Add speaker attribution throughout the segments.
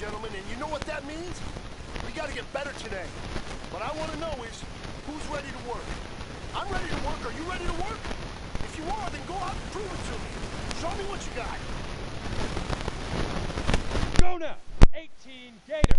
Speaker 1: gentlemen, and you know what that means? We gotta get better today. What I want to know is, who's ready to work? I'm ready to work. Are you ready to work? If you are, then go out and prove it to me. Show me what you got.
Speaker 2: Go now! 18 Gator!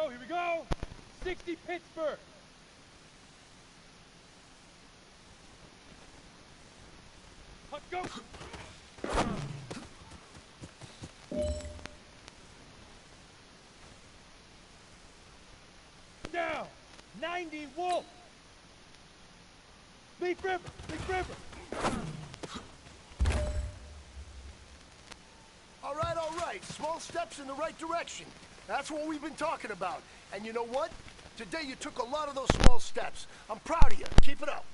Speaker 2: Here we go! 60 Pittsburgh! Go! Down! 90 Wolf! Leaf River! Leaf River!
Speaker 1: All right. Small steps in the right direction. That's what we've been talking about. And you know what? Today you took a lot of those small steps. I'm proud of you. Keep it up.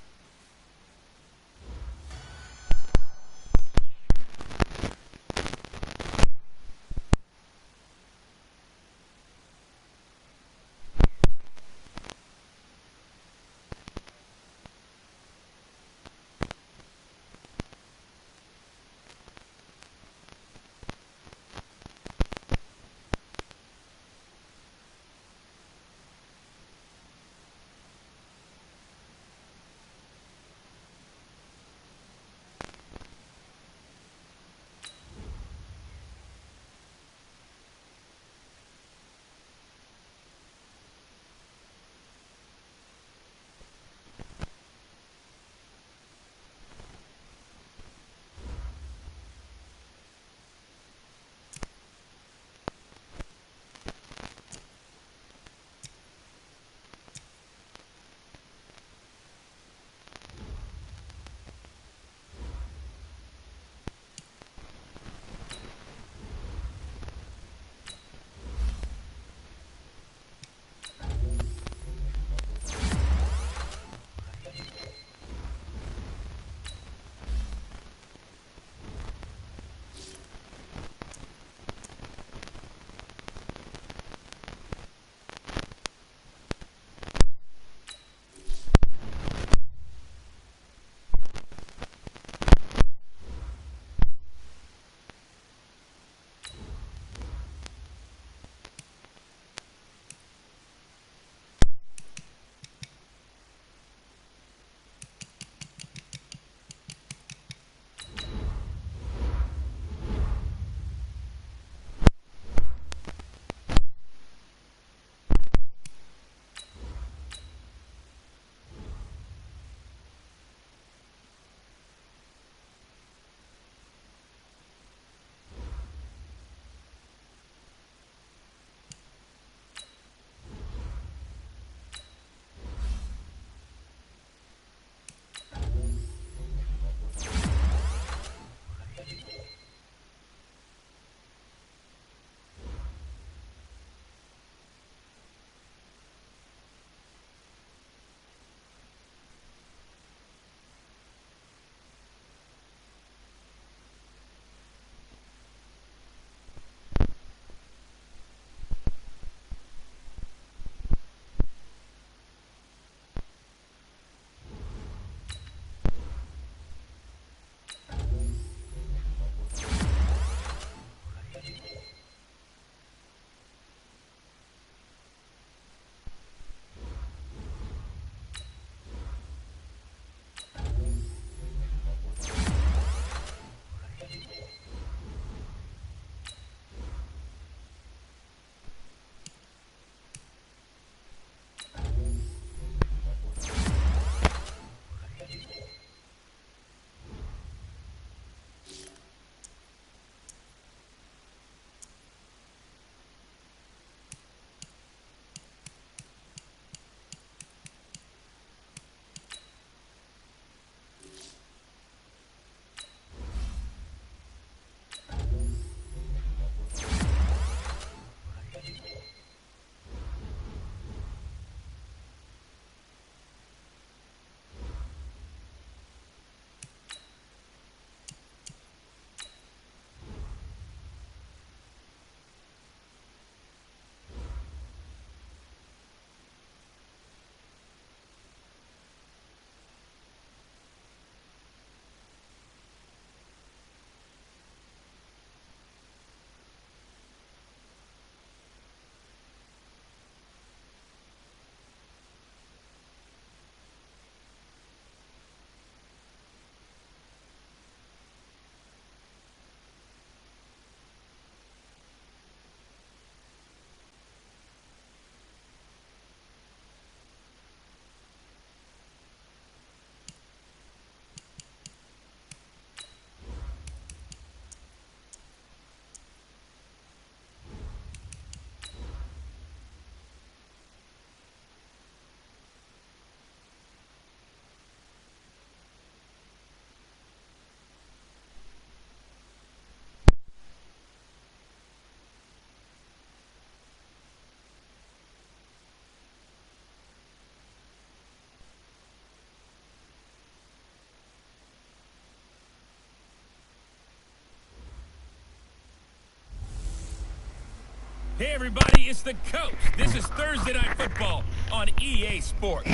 Speaker 3: Hey everybody, it's the coach. This is Thursday Night Football on EA Sports.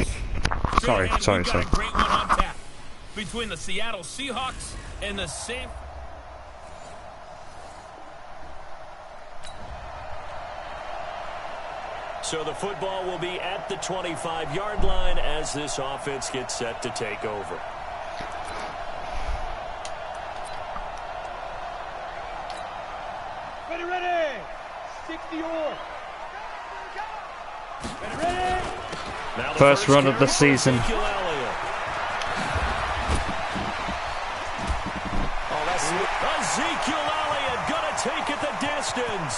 Speaker 4: Sorry.
Speaker 3: We've got a great one on tap between the Seattle Seahawks and the San.
Speaker 5: So the football will be at the 25-yard line as this offense gets set to take over.
Speaker 2: Ready. 60 or. Ready.
Speaker 5: Now the
Speaker 4: First run of the season.
Speaker 5: Ezekiel Elliott gonna take it the distance.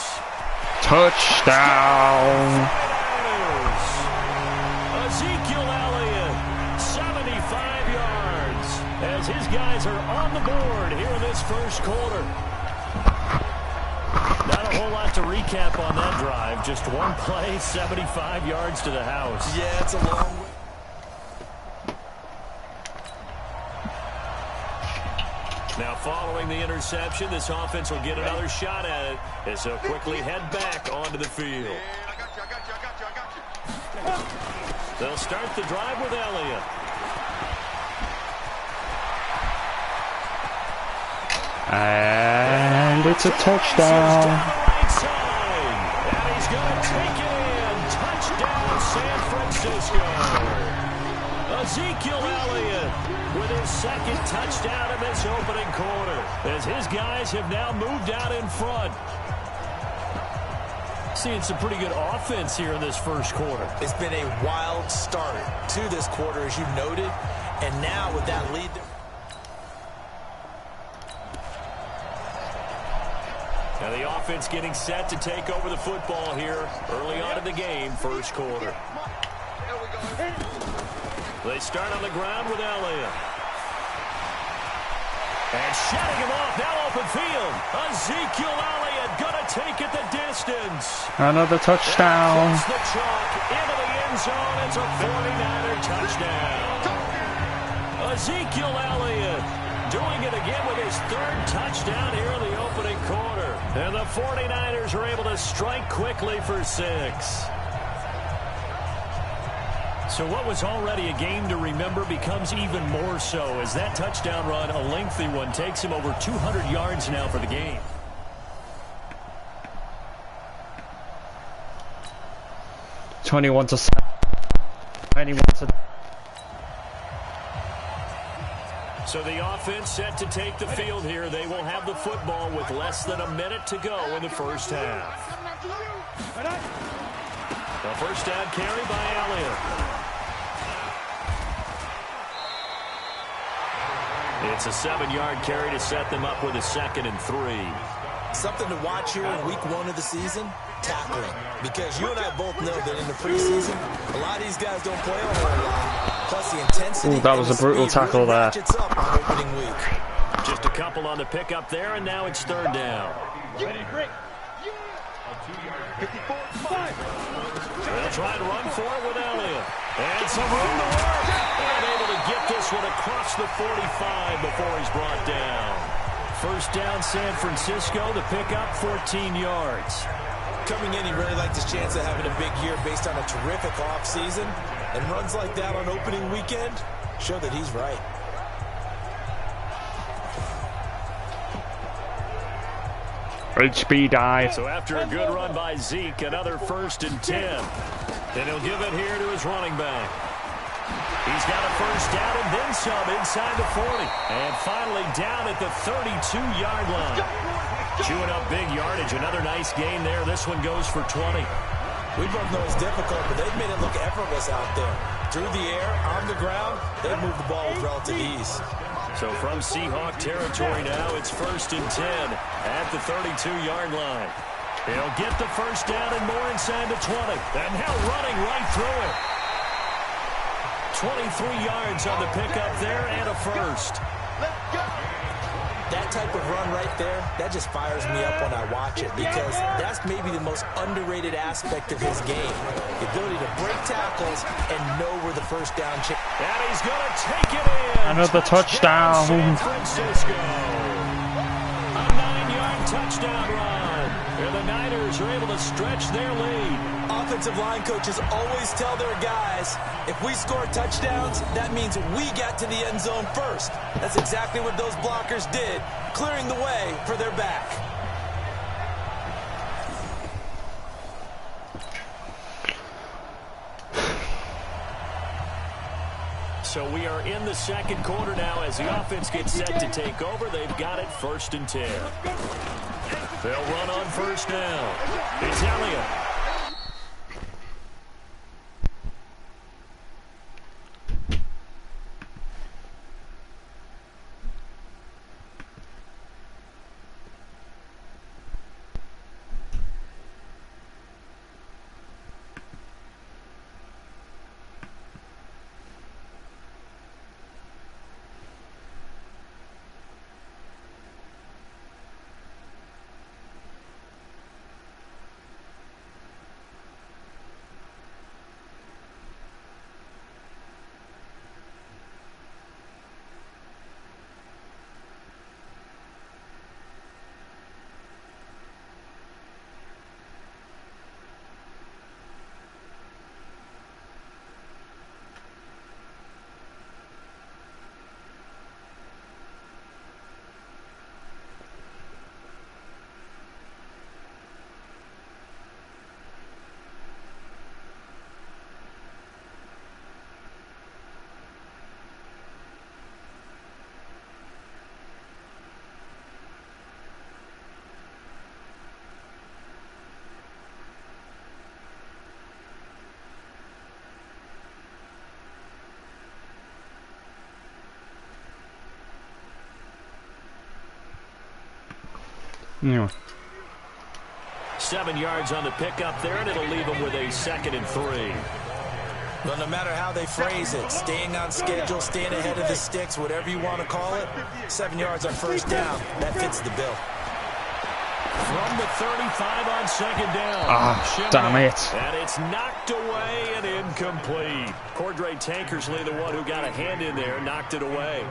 Speaker 4: Touchdown.
Speaker 5: Ezekiel Elliott, 75 yards, as his guys are on the board here in this first quarter. Not a whole lot to recap on that drive. Just one play, 75 yards to the house.
Speaker 1: Yeah, it's a long way.
Speaker 5: Now following the interception, this offense will get another shot at it as they'll quickly head back onto the field.
Speaker 1: I got you.
Speaker 5: They'll start the drive with Elliott.
Speaker 4: And it's a touchdown.
Speaker 5: Down the right side. And he's going to take it in. Touchdown, San Francisco. Ezekiel Elliott with his second touchdown in this opening quarter, as his guys have now moved out in front. Seeing some pretty good offense here in this first quarter.
Speaker 6: It's been a wild start to this quarter, as you noted, and now with that lead.
Speaker 5: Now the offense getting set to take over the football here early on in the game, first quarter. They start on the ground with Elliott. And shutting him off, now open field. Ezekiel Elliott gonna take it the distance.
Speaker 4: Another touchdown.
Speaker 5: And the chalk into the end zone. It's a 49er touchdown. Ezekiel Elliott doing it again with his third touchdown here in the opening quarter. And the 49ers are able to strike quickly for 6. So what was already a game to remember becomes even more so as that touchdown run, a lengthy one, takes him over 200 yards now for the game.
Speaker 4: $21-7.
Speaker 5: So the offense set to take the field here. They will have the football with less than a minute to go in the first half. The first down carry by Elliott. It's a 7-yard carry to set them up with a 2nd and 3.
Speaker 6: Something to watch here in week 1 of the season, tackling. Because you and I both know that in the preseason, a lot of these guys don't play a whole lot. Plus the intensity.
Speaker 4: Ooh, that was a brutal tackle
Speaker 6: really
Speaker 4: there.
Speaker 6: ratchets up on opening week.
Speaker 5: Just a couple on the pickup there, and now it's 3rd down.
Speaker 2: Ready, break. 55.
Speaker 5: They'll try to run for it with Elliott. And some room to work. And able to get this one across the 45 before he's brought down. First down, San Francisco. The pickup, 14 yards.
Speaker 6: Coming in, he really liked his chance of having a big year based on a terrific offseason. And runs like that on opening weekend show that he's right.
Speaker 4: HB dive.
Speaker 5: So after a good run by Zeke, another 1st and 10. Then he'll give it here to his running back. He's got a first down and then some inside the 40. And finally down at the 32-yard line. Chewing up big yardage. Another nice gain there. This one goes for 20.
Speaker 6: We both know it's difficult, but they've made it look effortless out there. Through the air, on the ground, they've moved the ball with relative ease.
Speaker 5: So from Seahawk territory now, it's 1st and 10 at the 32-yard line. He'll get the first down and more inside the 20. And now running right through it. 23 yards on the pickup there and a first.
Speaker 6: That type of run right there, that just fires me up when I watch it because that's maybe the most underrated aspect of his game. The ability to break tackles and know where the first down chip.
Speaker 5: And he's going to take it in.
Speaker 4: Another touchdown.
Speaker 5: San Francisco. A 9-yard touchdown run. And the Niners are able to stretch their lead.
Speaker 6: Offensive line coaches always tell their guys, if we score touchdowns, that means we get to the end zone first. That's exactly what those blockers did, clearing the way for their back.
Speaker 5: So we are in the second quarter now as the offense gets set to take over. They've got it 1st and 10. They'll run on 1st down. It's Elliott.
Speaker 4: Yeah.
Speaker 5: 7 yards on the pickup there, and it'll leave them with a 2nd and 3.
Speaker 6: Well, no matter how they phrase it, staying on schedule, staying ahead of the sticks, whatever you want to call it, 7 yards on 1st down. That fits the bill.
Speaker 5: From the 35 on 2nd down.
Speaker 4: Ah, damn it.
Speaker 5: And it's knocked away and incomplete. Cordray Tankersley, the one who got a hand in there, knocked it away.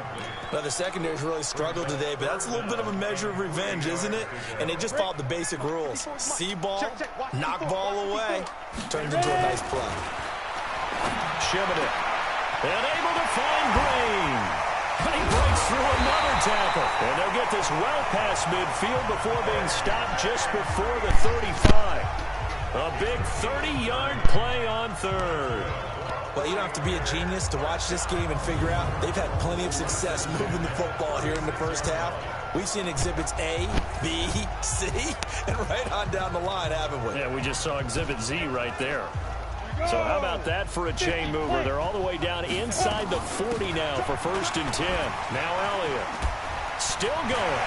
Speaker 6: Well, the secondary's really struggled today, but that's a little bit of a measure of revenge, isn't it? And they just followed the basic rules. See ball, knock ball away. Turns into a nice play.
Speaker 5: Shimmin and able to find Green. But he breaks through another tackle. And they'll get this well past midfield before being stopped just before the 35. A big 30-yard play on 3rd.
Speaker 6: Well, you don't have to be a genius to watch this game and figure out they've had plenty of success moving the football here in the 1st half. We've seen exhibits A, B, C, and right on down the line, haven't we?
Speaker 5: Yeah, we just saw exhibit Z right there. So how about that for a chain mover? They're all the way down inside the 40 now for 1st and 10. Now Elliott. Still going.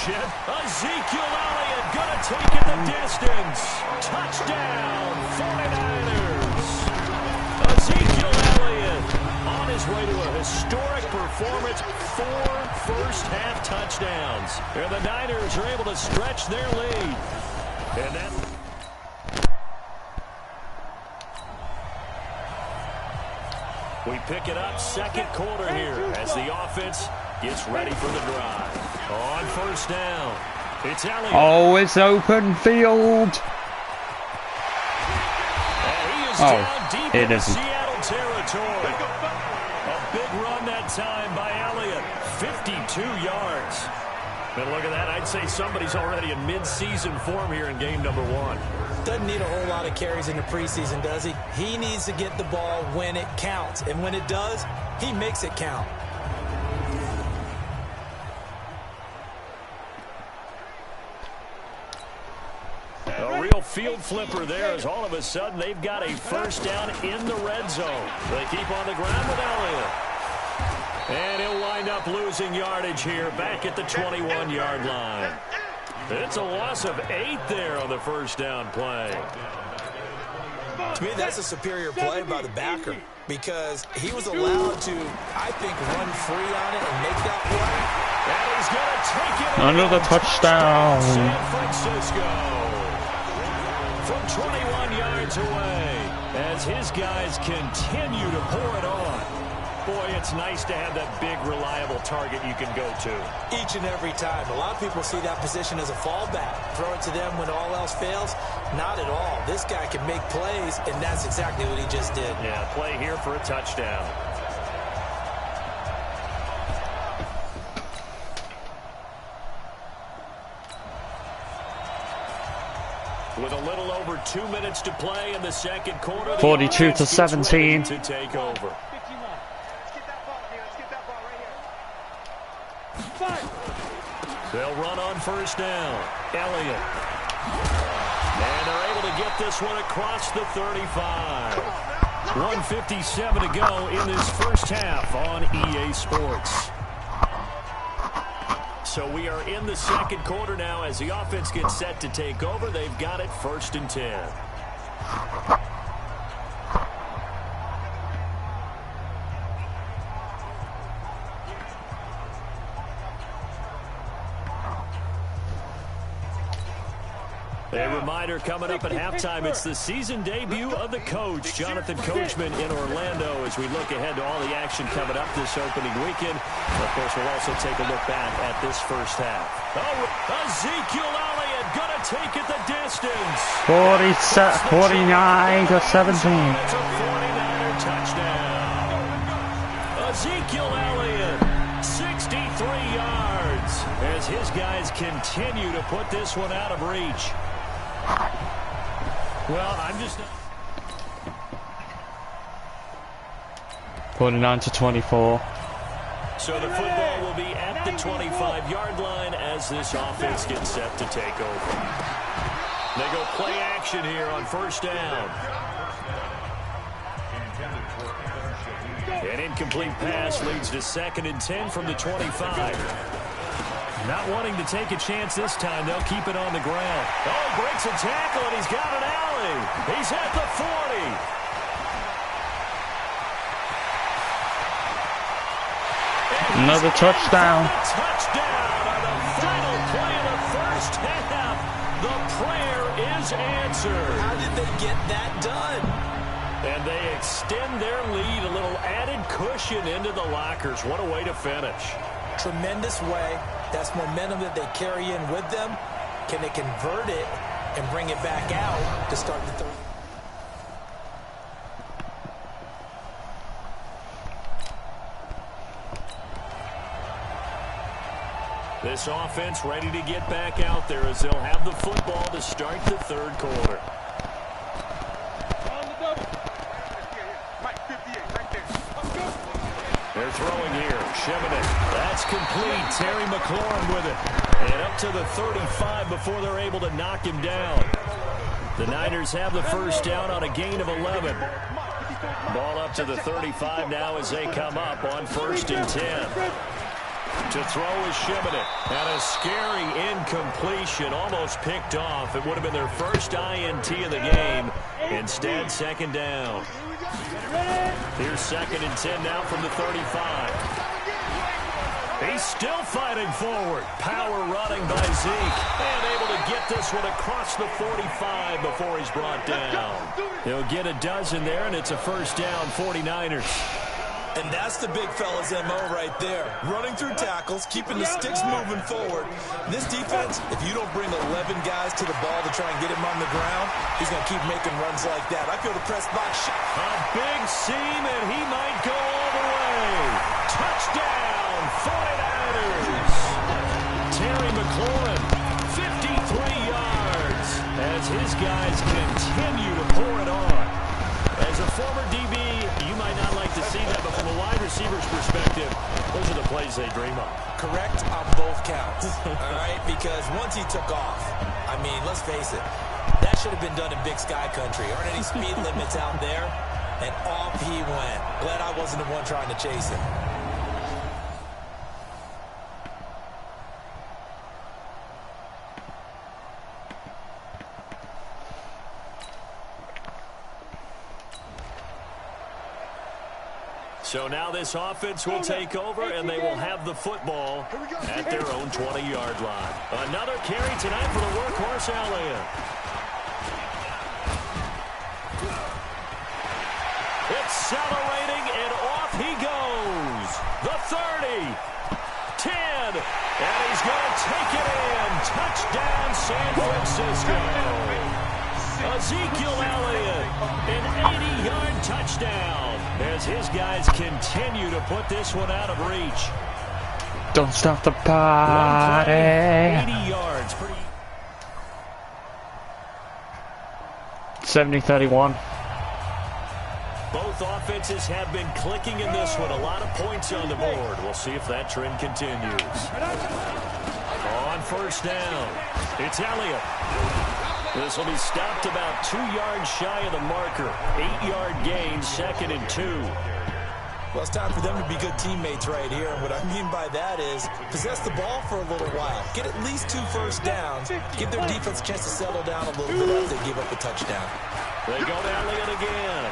Speaker 5: Ezekiel Elliott gonna take it the distance. Touchdown, 49ers. Ezekiel Elliott on his way to a historic performance. 4 first-half touchdowns. And the Niners are able to stretch their lead. And that... We pick it up 2nd quarter here as the offense gets ready for the drive. On 1st down, it's Elliott.
Speaker 4: Oh, it's open field.
Speaker 5: And he is down deep
Speaker 4: it
Speaker 5: in
Speaker 4: isn't.
Speaker 5: Seattle territory. A big run that time by Elliott. 52 yards. And look at that. I'd say somebody's already in mid-season form here in game number 1.
Speaker 6: Doesn't need a whole lot of carries in the preseason, does he? He needs to get the ball when it counts. And when it does, he makes it count.
Speaker 5: A real field flipper there as all of a sudden they've got a 1st down in the red zone. They keep on the ground with Elliott. And he'll wind up losing yardage here back at the 21-yard line. It's a loss of 8 there on the 1st down play.
Speaker 6: To me, that's a superior play by the backer because he was allowed to, I think, run free on it and make that play.
Speaker 5: And he's going to take it.
Speaker 4: Another touchdown.
Speaker 5: San Francisco. From 21 yards away as his guys continue to pour it on. Boy, it's nice to have that big, reliable target you can go to.
Speaker 6: Each and every time. A lot of people see that position as a fallback. Throw it to them when all else fails. Not at all. This guy can make plays, and that's exactly what he just did.
Speaker 5: Yeah, play here for a touchdown. With a little over 2 minutes to play in the second quarter,
Speaker 4: 42-17
Speaker 5: to take over. They'll run on first down. Elliott. And they're able to get this one across the 35. 1:57 to go in this first half on EA Sports. So we are in the second quarter now as the offense gets set to take over. They've got it 1st and 10. A reminder coming up at halftime, it's the season debut of the coach, Jonathan Coachman in Orlando, as we look ahead to all the action coming up this opening weekend. Of course, we'll also take a look back at this first half. Oh, Ezekiel Elliott going to take it the distance.
Speaker 4: 49-17.
Speaker 5: It's a 49er touchdown. Ezekiel Elliott, 63 yards, as his guys continue to put this one out of reach. Well, I'm just...
Speaker 4: 49-24.
Speaker 5: So the football will be at the 25-yard line as this offense gets set to take over. They go play action here on first down. An incomplete pass leads to 2nd and 10 from the 25. Not wanting to take a chance this time, they'll keep it on the ground. Oh, breaks a tackle, and he's got an alley. He's at the 40.
Speaker 4: Another touchdown.
Speaker 5: Touchdown on the final play of the first half. The prayer is answered.
Speaker 6: How did they get that done?
Speaker 5: And they extend their lead, a little added cushion into the lockers. What a way to finish.
Speaker 6: Tremendous way. That's momentum that they carry in with them. Can they convert it and bring it back out to start the third?
Speaker 5: This offense ready to get back out there as they'll have the football to start the third quarter. They're throwing here. Shimmick. That's complete. Terry McLaurin with it. And up to the 35 before they're able to knock him down. The Niners have the first down on a gain of 11. Ball up to the 35 now as they come up on 1st and 10. To throw is Shimmick. And a scary incompletion. Almost picked off. It would have been their first INT of the game. Instead, 2nd down. Here's 2nd and 10 now from the 35. He's still fighting forward. Power running by Zeke. And able to get this one across the 45 before he's brought down. He'll get a dozen there, and it's a first down, 49ers.
Speaker 6: And that's the big fella's MO right there. Running through tackles, keeping the sticks moving forward. This defense, if you don't bring 11 guys to the ball to try and get him on the ground, he's going to keep making runs like that. I feel the press box.
Speaker 5: A big seam, and he might go all the way. Touchdown, 49ers. Terry McLaurin, 53 yards, as his guys continue to pour it on. As a former DB, you might not like to see that, but from a wide receiver's perspective, those are the plays they dream of.
Speaker 6: Correct on both counts, all right? Because once he took off, I mean, let's face it, that should have been done in Big Sky Country. Aren't any speed limits out there? And off he went. Glad I wasn't the one trying to chase him.
Speaker 5: So now this offense will take over, and they will have the football at their own 20-yard line. Another carry tonight for the workhorse, Elliott. Accelerating, and off he goes. Francisco. Ezekiel Elliott, an 80-yard touchdown as his guys continue to put this one out of reach.
Speaker 4: Don't stop the party.
Speaker 5: 80 yards.
Speaker 4: 70-31.
Speaker 5: Both offenses have been clicking in this one. A lot of points on the board. We'll see if that trend continues. On first down, it's Elliott. This will be stopped about 2 yards shy of the marker. 8-yard gain, 2nd and 2.
Speaker 6: Well, it's time for them to be good teammates right here. And what I mean by that is possess the ball for a little while. Get at least 2 first downs. Give their defense a chance to settle down a little bit after they give up a touchdown.
Speaker 5: They go to Elliott again.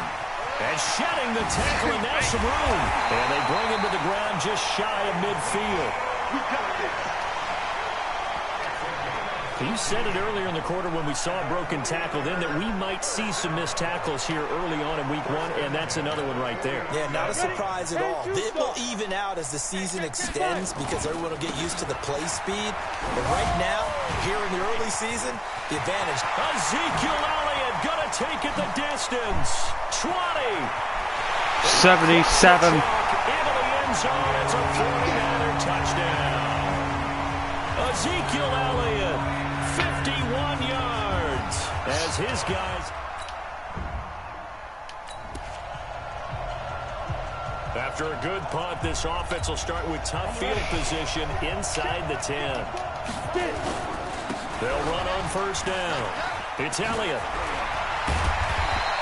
Speaker 5: And shedding the tackle, and now some room. And they bring him to the ground just shy of midfield. You said it earlier in the quarter when we saw a broken tackle then that we might see some missed tackles here early on in week 1, and that's another one right there.
Speaker 6: Yeah, not a surprise at all. It will even out as the season extends because everyone will get used to the play speed. But right now, here in the early season, the advantage.
Speaker 5: Ezekiel Elliott going to take it the distance. 20.
Speaker 4: 77.
Speaker 5: Into the end zone. It's a 49er touchdown. Ezekiel Elliott, 51 yards as his guys. After a good punt, this offense will start with tough field position inside the 10. They'll run on first down. It's Elliott.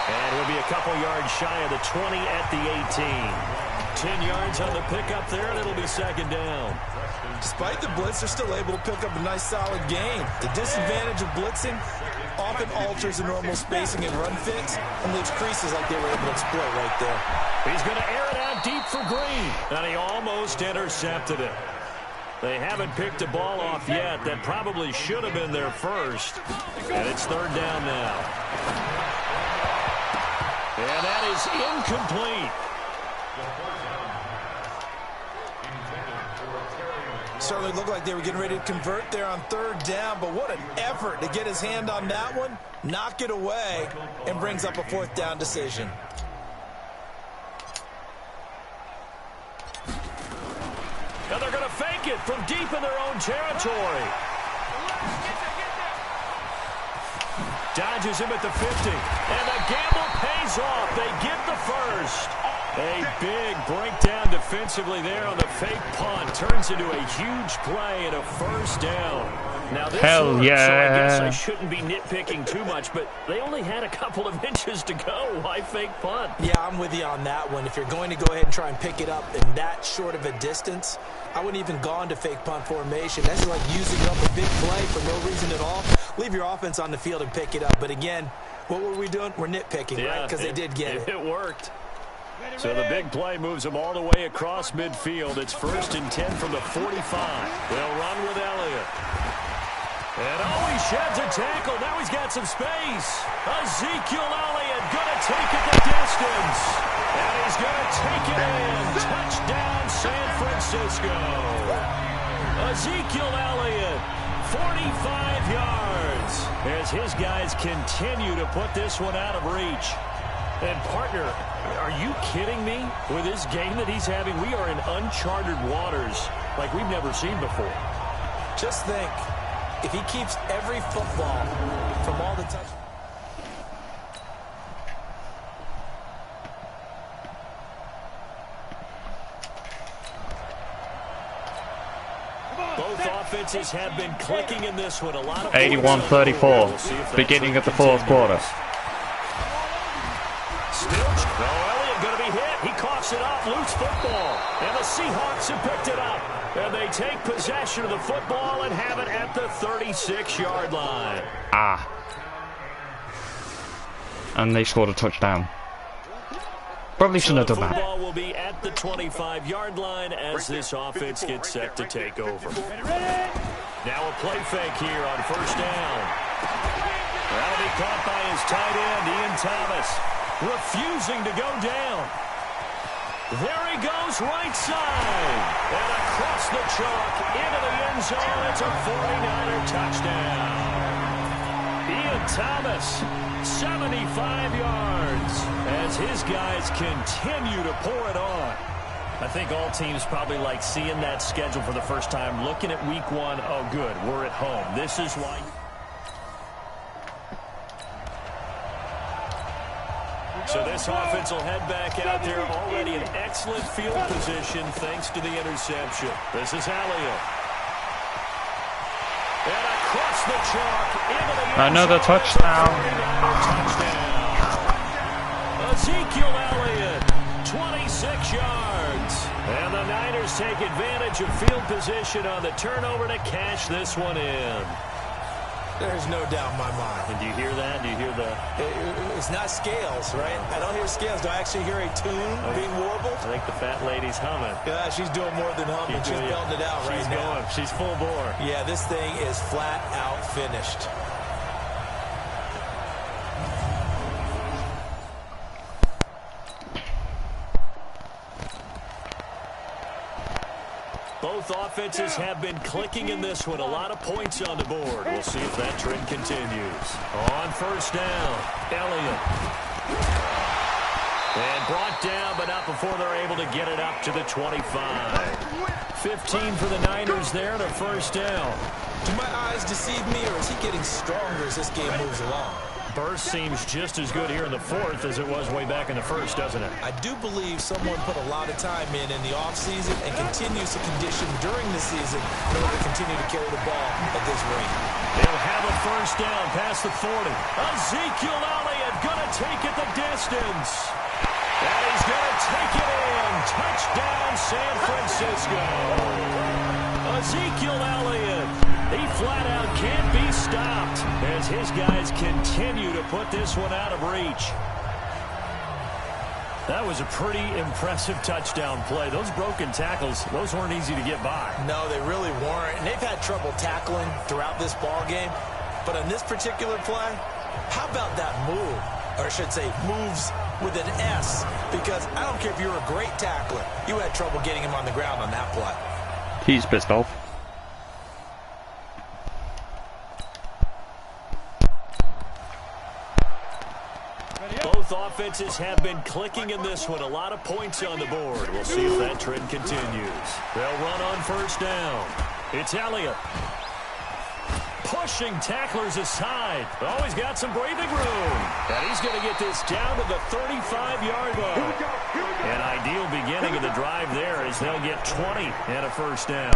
Speaker 5: And it'll be a couple yards shy of the 20 at the 18. 10 yards on the pickup there, and it'll be 2nd down.
Speaker 6: Despite the blitz, they're still able to pick up a nice, solid gain. The disadvantage of blitzing often alters the normal spacing and run fits and leaves creases like they were able to exploit right there.
Speaker 5: He's going to air it out deep for Green, and he almost intercepted it. They haven't picked a ball off yet. That probably should have been their first. And it's 3rd down now. And that is incomplete.
Speaker 6: Certainly looked like they were getting ready to convert there on 3rd down, but what an effort to get his hand on that one, knock it away, and brings up a 4th down decision.
Speaker 5: Now they're going to fake it from deep in their own territory. Dodges him at the 50, and the gamble pays off. They get the first. A big breakdown defensively there on the fake punt. Turns into a huge play and a 1st down. Now this
Speaker 4: Hell yeah.
Speaker 5: So I guess I shouldn't be nitpicking too much, but they only had a couple of inches to go. Why fake punt?
Speaker 6: Yeah, I'm with you on that one. If you're going to go ahead and try and pick it up in that short of a distance, I wouldn't even gone to fake punt formation. That's like using up a big play for no reason at all. Leave your offense on the field and pick it up. But again, what were we doing? We're nitpicking, right? Because they did get it.
Speaker 5: It worked. So the big play moves them all the way across midfield. It's 1st and 10 from the 45. They'll run with Elliott. And he sheds a tackle. Now he's got some space. Ezekiel Elliott going to take it the distance. And he's going to take it in. Touchdown, San Francisco. Ezekiel Elliott, 45 yards. As his guys continue to put this one out of reach. And, partner, are you kidding me? With this game that he's having, we are in uncharted waters like we've never seen before.
Speaker 6: Just think, if he keeps every football from all the touch.
Speaker 5: Both offenses have been clicking in this one. A lot of
Speaker 4: 81-34, beginning of the 4th quarter.
Speaker 5: Elliott going to be hit. He coughs it up. Loose football. And the Seahawks have picked it up. And they take possession of the football and have it at the 36-yard line.
Speaker 4: And they scored a touchdown. Probably shouldn't have done that.
Speaker 5: Football will be at the 25-yard line as this offense gets set to take over. Now a play fake here on first down. That'll be caught by his tight end, Ian Thomas, refusing to go down. There he goes, right side. And across the chalk into the end zone. It's a 49er touchdown. Thomas, 75 yards, as his guys continue to pour it on. I think all teams probably like seeing that schedule for the first time, looking at week 1. Oh, good, we're at home. This is why. So this offense will head back out there, already in excellent field position thanks to the interception. This is Ariite. And across the chalk into the end zone.
Speaker 4: Another touchdown.
Speaker 5: Ezekiel Elliott, 26 yards. And the Niners take advantage of field position on the turnover to cash this one in.
Speaker 6: There's no doubt in my mind.
Speaker 5: And do you hear that? Do you hear the...
Speaker 6: It's not scales, right? I don't hear scales. Do I actually hear a tune being warbled?
Speaker 5: I think the fat lady's humming.
Speaker 6: Yeah, she's doing more than humming. She's belting it out right now.
Speaker 5: She's full bore.
Speaker 6: Yeah, this thing is flat out finished.
Speaker 5: Both offenses have been clicking in this one. A lot of points on the board. We'll see if that trend continues. On first down, Elliott. And brought down, but not before they're able to get it up to the 25. 15 for the Niners there to first down.
Speaker 6: Do my eyes deceive me, or is he getting stronger as this game moves along?
Speaker 5: Burst seems just as good here in the fourth as it was way back in the first, doesn't it?
Speaker 6: I do believe someone put a lot of time in the offseason and continues to condition during the season in order to continue to carry the ball at this rate.
Speaker 5: They'll have a first down past the 40. Ezekiel Elliott going to take it the distance. And he's going to take it in. Touchdown, San Francisco. Ezekiel Elliott. He flat out can't be stopped as his guys continue to put this one out of reach. That was a pretty impressive touchdown play. Those broken tackles, those weren't easy to get by.
Speaker 6: No, they really weren't. And they've had trouble tackling throughout this ball game. But on this particular play, how about that move? Or I should say moves with an S. Because I don't care if you're a great tackler. You had trouble getting him on the ground on that play.
Speaker 4: He's pissed off.
Speaker 5: Both offenses have been clicking in this one. A lot of points on the board. We'll see if that trend continues. They'll run on first down. It's Elliott. Pushing tacklers aside. Always got some breathing room. And he's going to get this down to the 35-yard line. An ideal beginning of the drive there as they'll get 20 and a first down.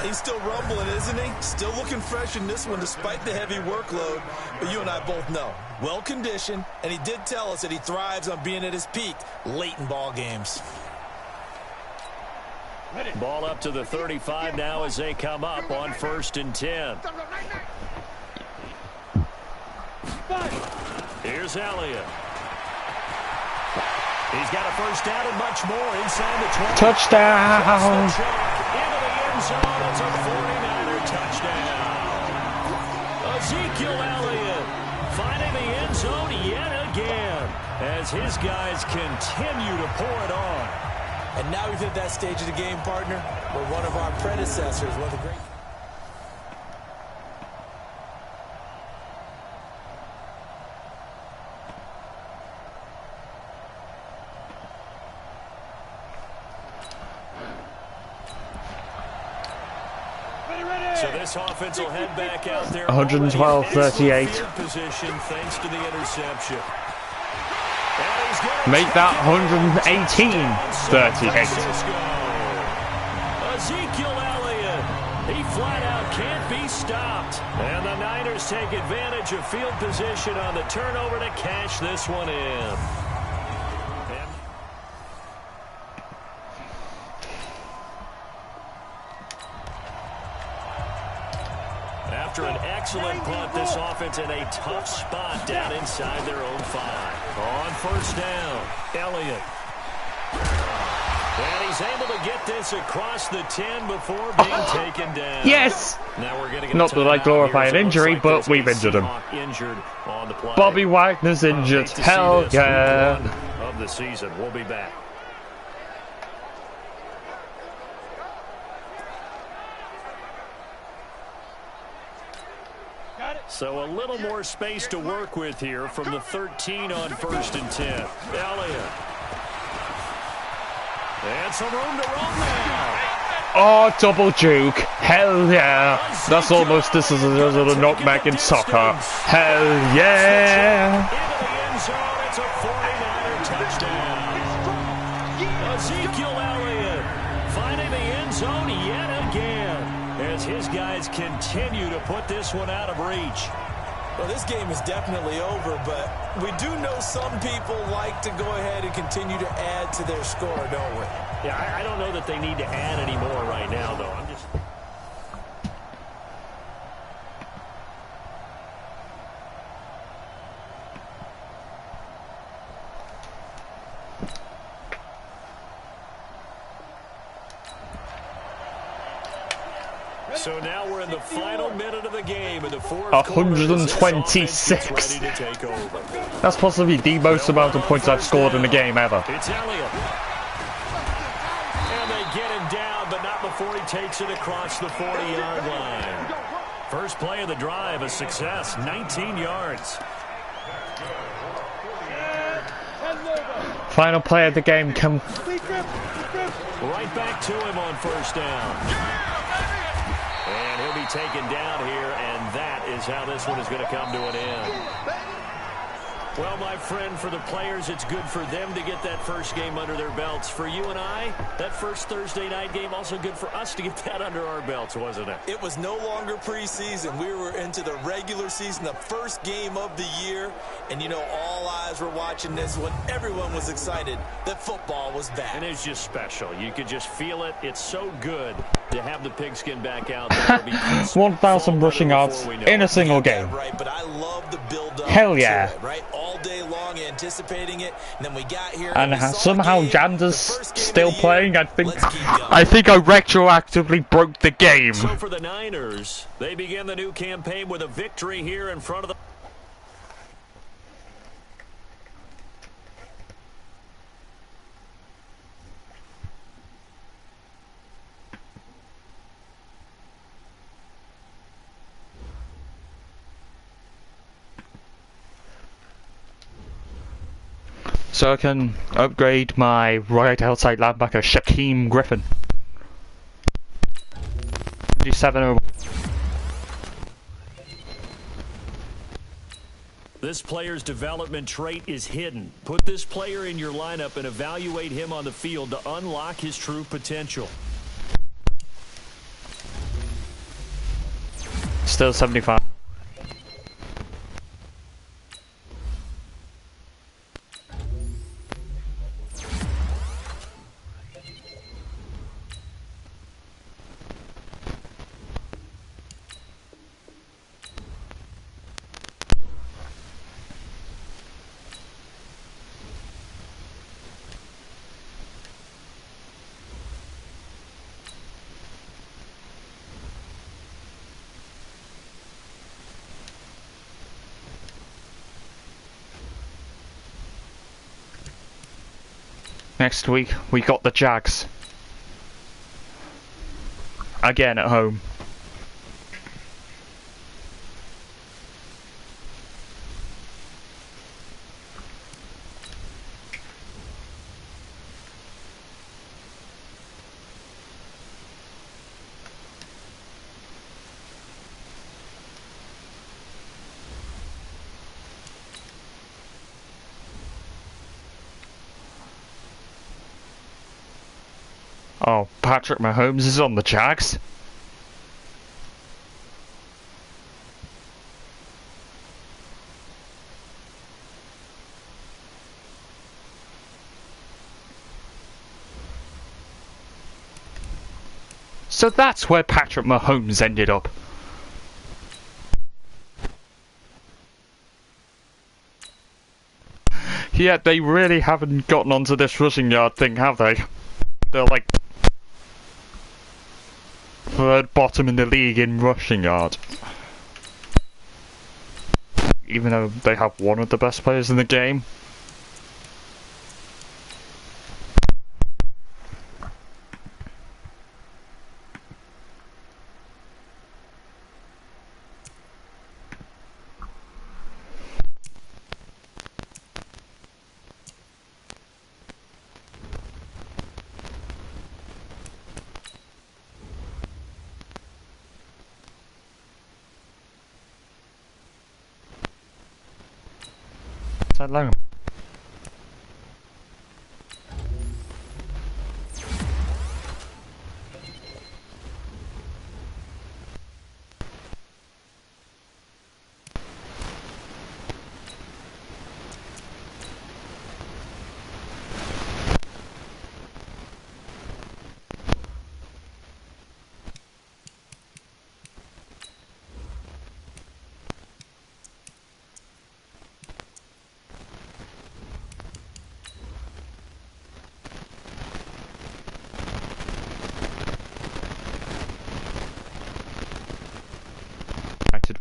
Speaker 6: He's still rumbling, isn't he? Still looking fresh in this one despite the heavy workload. But you and I both know, well-conditioned, and he did tell us that he thrives on being at his peak late in ball games.
Speaker 5: Ball up to the 35 now as they come up on 1st and 10. Here's Elliott. He's got a first down and much more inside the 20.
Speaker 4: Touchdown!
Speaker 5: Zone. It's a 49er touchdown. Ezekiel Elliott finding the end zone yet again as his guys continue to pour it on.
Speaker 6: And now we've hit that stage of the game, partner, where one of our predecessors, one of the great...
Speaker 5: So this offense will head back out there.
Speaker 4: 112-38.
Speaker 5: Position thanks to the interception.
Speaker 4: Make that 118-38.
Speaker 5: Ezekiel Elliott, he flat out can't be stopped. And the Niners take advantage of field position on the turnover to cash this one in. After an excellent punt, this offense in a tough spot down inside their own 5. On first down, Elliott. And he's able to get this across the 10 before being taken down.
Speaker 4: Yes!
Speaker 5: Now we're gonna get
Speaker 4: Not that I glorify an injury, but we've injured him.
Speaker 5: On the play.
Speaker 4: Bobby Wagner's injured. Hell yeah.
Speaker 5: Of the season. We'll be back. So a little more space to work with here from the 13 on first and 10. Elliott. And some room to run now.
Speaker 4: Oh, double juke. Hell yeah. That's almost this is a nutmeg in soccer. Hell yeah.
Speaker 5: Into the end zone. It's a 49er touchdown. Ezekiel Elliott finding the end zone yet again as his guys continue to put this one out of reach.
Speaker 6: Well, this game is definitely over, but we do know some people like to go ahead and continue to add to their score, don't we?
Speaker 5: Yeah, I don't know that they need to add any more right now, though. I'm just... So now we're in the final minute of the game in the fourth
Speaker 4: 126. That's possibly the most amount of points I've scored in a game ever.
Speaker 5: It's Elliott. And they get him down, but not before he takes it across the 40-yard line. First play of the drive, a success, 19 yards.
Speaker 4: Final play of the game come.
Speaker 5: Right back to him on first down. And he'll be taken down here, and that is how this one is going to come to an end. Well, my friend, for the players, it's good for them to get that first game under their belts. For you and I, that first Thursday night game, also good for us to get that under our belts, wasn't it?
Speaker 6: It was no longer preseason. We were into the regular season, the first game of the year. And, you know, all eyes were watching this when everyone was excited that football was back.
Speaker 5: And it's just special. You could just feel it. It's so good to have the pigskin back out there.
Speaker 4: 1,000 rushing yards in a single game.
Speaker 6: Right, but I love the build-up.
Speaker 4: Hell yeah.
Speaker 6: To it, right? All day long anticipating it, and then we got here
Speaker 4: and somehow Jander's still playing. I think I retroactively broke the game.
Speaker 5: So for the Niners, they begin the new campaign with a victory here in front of the...
Speaker 4: So I can upgrade my right outside linebacker, Shaquem Griffin. 77.
Speaker 5: This player's development trait is hidden. Put this player in your lineup and evaluate him on the field to unlock his true potential.
Speaker 4: Still 75. Next week, we got the Jags. Again at home. Oh, Patrick Mahomes is on the Jags. So that's where Patrick Mahomes ended up. Yeah, they really haven't gotten onto this rushing yard thing, have they? They're like third bottom in the league in rushing yard. Even though they have one of the best players in the game. Long.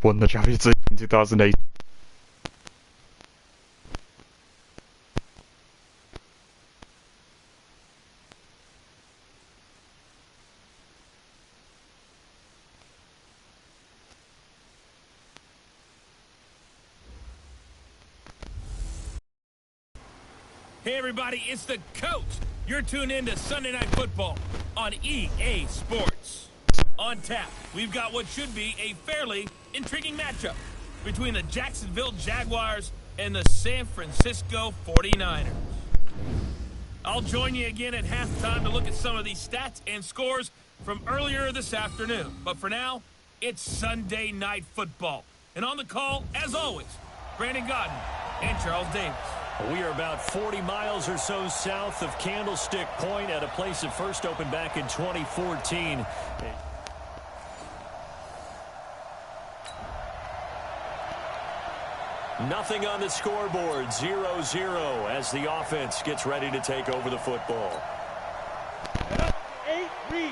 Speaker 4: Won the Champions League in 2008.
Speaker 3: Hey everybody, it's the coach. You're tuned in to Sunday Night Football on EA Sports. On tap, we've got what should be a fairly intriguing matchup between the Jacksonville Jaguars and the San Francisco 49ers. I'll join you again at halftime to look at some of these stats and scores from earlier this afternoon. But for now, it's Sunday Night Football. And on the call, as always, Brandon Godden and Charles Davis.
Speaker 5: We are about 40 miles or so south of Candlestick Point at a place that first opened back in 2014. Nothing on the scoreboard, 0-0 as the offense gets ready to take over the football.
Speaker 2: 8 read.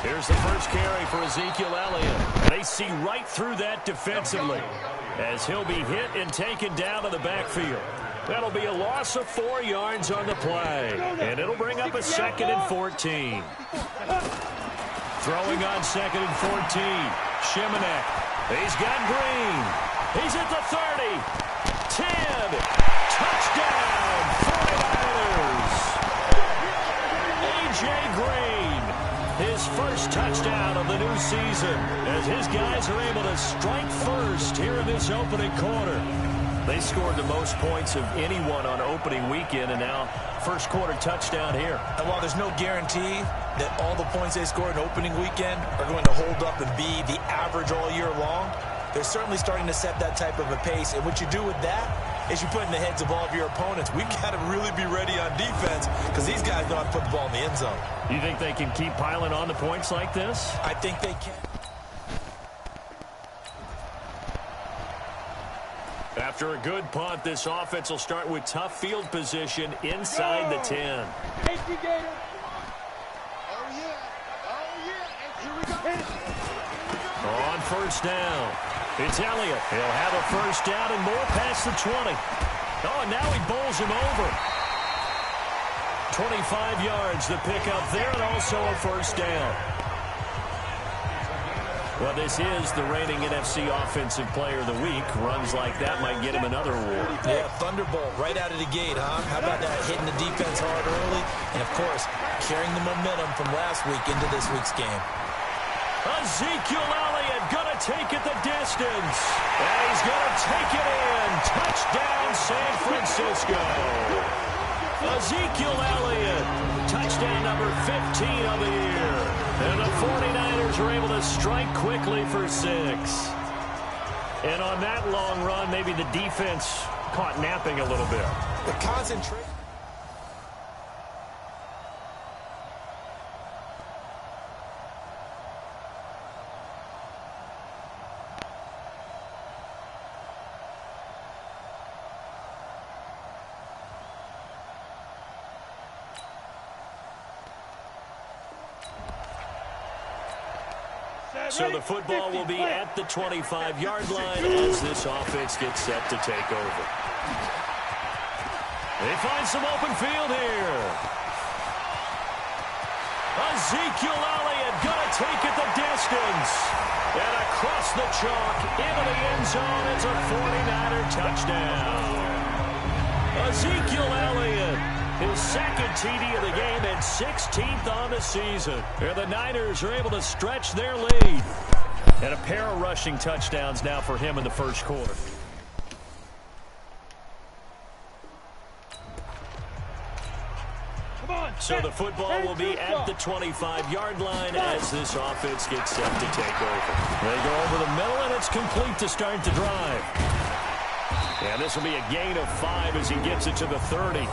Speaker 5: Here's the first carry for Ezekiel Elliott. They see right through that defensively as he'll be hit and taken down to the backfield. That'll be a loss of 4 yards on the play, and it'll bring up a 2nd and 14. Throwing on 2nd and 14. Shimanek. He's got Green. He's at the 30. 10. Touchdown, 49ers. A.J. Green. His first touchdown of the new season as his guys are able to strike first here in this opening quarter. They scored the most points of anyone on opening weekend, and now first quarter touchdown here.
Speaker 6: And while there's no guarantee that all the points they scored in opening weekend are going to hold up and be the average all year long, they're certainly starting to set that type of a pace. And what you do with that is you put in the heads of all of your opponents, we've got to really be ready on defense because these guys know how to put the ball in the end zone.
Speaker 5: You think they can keep piling on the points like this?
Speaker 6: I think they can.
Speaker 5: After a good punt, this offense will start with tough field position inside the 10.
Speaker 1: Oh, yeah. Oh, yeah. And here we go.
Speaker 5: On first down, it's Elliott. He'll have a first down and more past the 20. Oh, and now he bowls him over. 25 yards to pick up there, and also a first down. Well, this is the reigning NFC Offensive Player of the Week. Runs like that might get him another award. Yeah, Thunderbolt right out of the gate, huh? How about that? Hitting the defense hard early, and, of course, carrying the momentum from last week into this week's game. Ezekiel Elliott going to take it the distance. And he's going to take it in. Touchdown, San Francisco. Ezekiel Elliott, touchdown number 15 of the year. And the 49ers are able to strike quickly for 6. And on that long run, maybe the defense caught napping a little bit. The concentration. So the football will be at the 25-yard line as this offense gets set to take over. They find some open field here. Ezekiel Elliott going to take it the distance. And across the chalk into the end zone. It's a 49er touchdown. Ezekiel Elliott. His second TD of the game and 16th on the season. And the Niners are able to stretch their lead. And a pair of rushing touchdowns now for him in the first quarter. So the football will be at the 25-yard line as this offense gets set to take over. They go over the middle, and it's complete to start the drive. And this will be a gain of 5 as he gets it to the 30.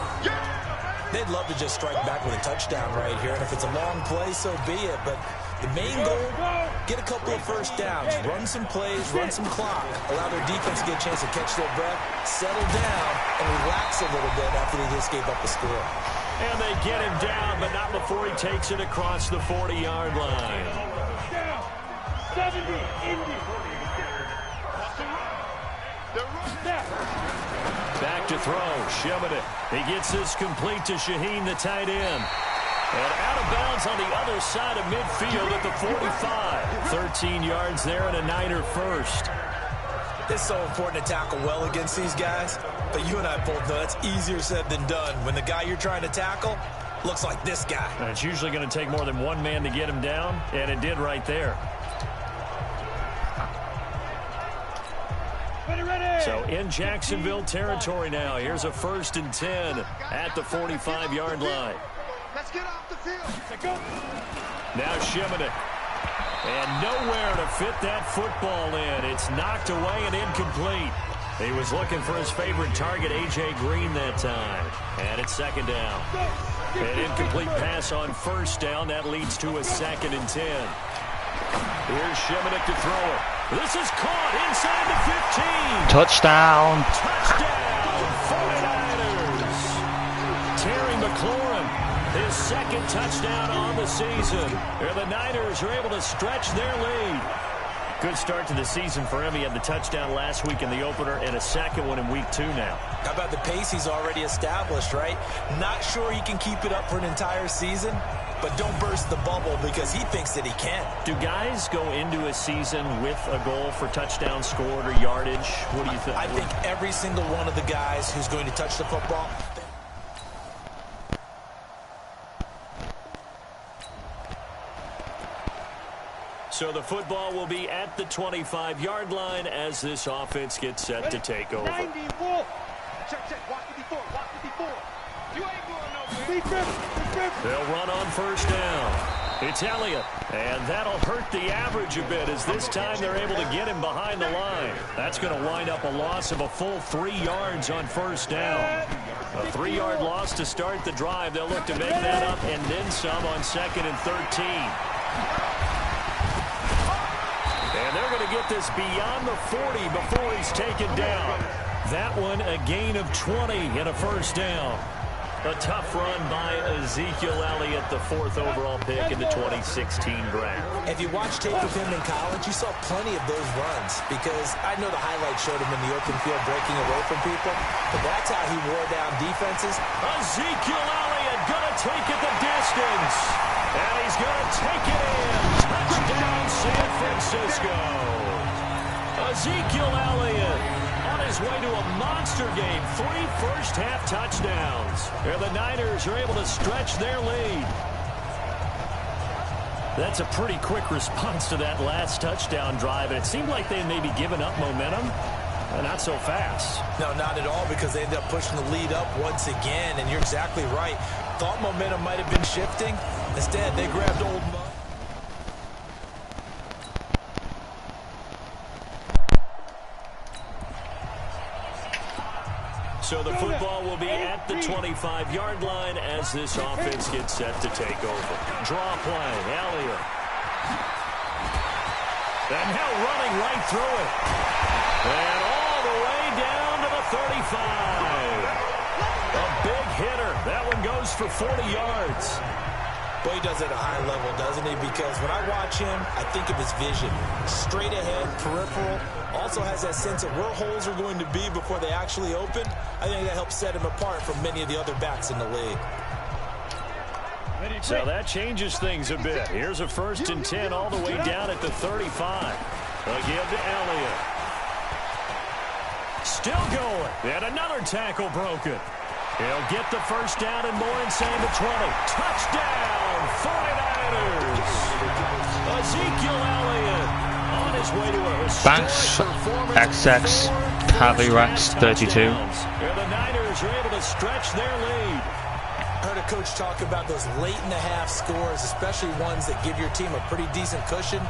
Speaker 5: They'd love to just strike back with a touchdown right here, and if it's a long play, so be it. But the main goal, get a couple of first downs, run some plays, run some clock, allow their defense to get a chance to catch their breath, settle down, and relax a little bit after they just gave up the score. And they get him down, but not before he takes it across the 40-yard line.
Speaker 2: Down. 70, Indy.
Speaker 5: Back to throw, Shemida. He gets this complete to Shaheen, the tight end. And out of bounds on the other side of midfield at the 45. 13 yards there and a Niner first. It's so important to tackle well against these guys, but you and I both know that's easier said than done when the guy you're trying to tackle looks like this guy. And it's usually going to take more than one man to get him down, and it did right there. So in Jacksonville territory now. Here's a 1st and 10 at the 45-yard line.
Speaker 1: Let's get off the field.
Speaker 5: Now Shemida. And nowhere to fit that football in. It's knocked away and incomplete. He was looking for his favorite target, A.J. Green, that time. And it's 2nd down. An incomplete pass on 1st down. That leads to a 2nd and 10. Here's Shemida to throw it. This is caught inside the 15.
Speaker 4: Touchdown.
Speaker 5: Touchdown, 49ers. Terry McLaurin, his 2nd touchdown on the season. And the Niners are able to stretch their lead. Good start to the season for him. He had the touchdown last week in the opener and a 2nd one in week 2 now. How about the pace he's already established, right? Not sure he can keep it up for an entire season, but don't burst the bubble because he thinks that he can. Do guys go into a season with a goal for touchdown scored or yardage? What do you think? I think every single one of the guys who's going to touch the football. So the football will be at the 25-yard line as this offense gets set to take over.
Speaker 2: 90, Wolf. Check, walk 54, walk 54. You ain't going nowhere.
Speaker 5: They'll run on 1st down. It's Elliott, and that'll hurt the average a bit as this time they're able to get him behind the line. That's going to wind up a loss of a full 3 yards on 1st down. A 3-yard loss to start the drive. They'll look to make that up and then some on 2nd and 13. And they're going to get this beyond the 40 before he's taken down. That one a gain of 20 and a 1st down. A tough run by Ezekiel Elliott, the 4th overall pick in the 2016 draft.
Speaker 6: If you watch tape of him in college, you saw plenty of those runs because I know the highlights showed him in the open field breaking away from people, but that's how he wore down defenses.
Speaker 5: Ezekiel Elliott gonna take it the distance, and he's gonna take it in. Touchdown, San Francisco. Ezekiel Elliott on his way to a monster game. 3 first-half touchdowns. And the Niners are able to stretch their lead. That's a pretty quick response to that last touchdown drive. And it seemed like they may be giving up momentum. Not so fast.
Speaker 6: No, not at all, because they ended up pushing the lead up once again. And you're exactly right. Thought momentum might have been shifting. Instead, they grabbed old Mud.
Speaker 5: So the football will be at the 25-yard line as this offense gets set to take over. Draw play, Elliott. And now running right through it. And all the way down to the 35. A big hitter. That one goes for 40 yards.
Speaker 6: Boy, he does it at a high level, doesn't he? Because when I watch him, I think of his vision. Straight ahead, peripheral. Also has that sense of where holes are going to be before they actually open. I think that helps set him apart from many of the other backs in the league.
Speaker 5: So that changes things a bit. Here's a 1st and 10 all the way down at the 35. Again to Elliott. Still going. And another tackle broken. He'll get the first down and more inside the 20. Touchdown, 49ers. Ezekiel Elliott on his way to a
Speaker 4: Thanks, XX, Harvey Rex 32.
Speaker 5: And the Niners are able to stretch their lead.
Speaker 6: I heard a coach talk about those late-in-the-half scores, especially ones that give your team a pretty decent cushion.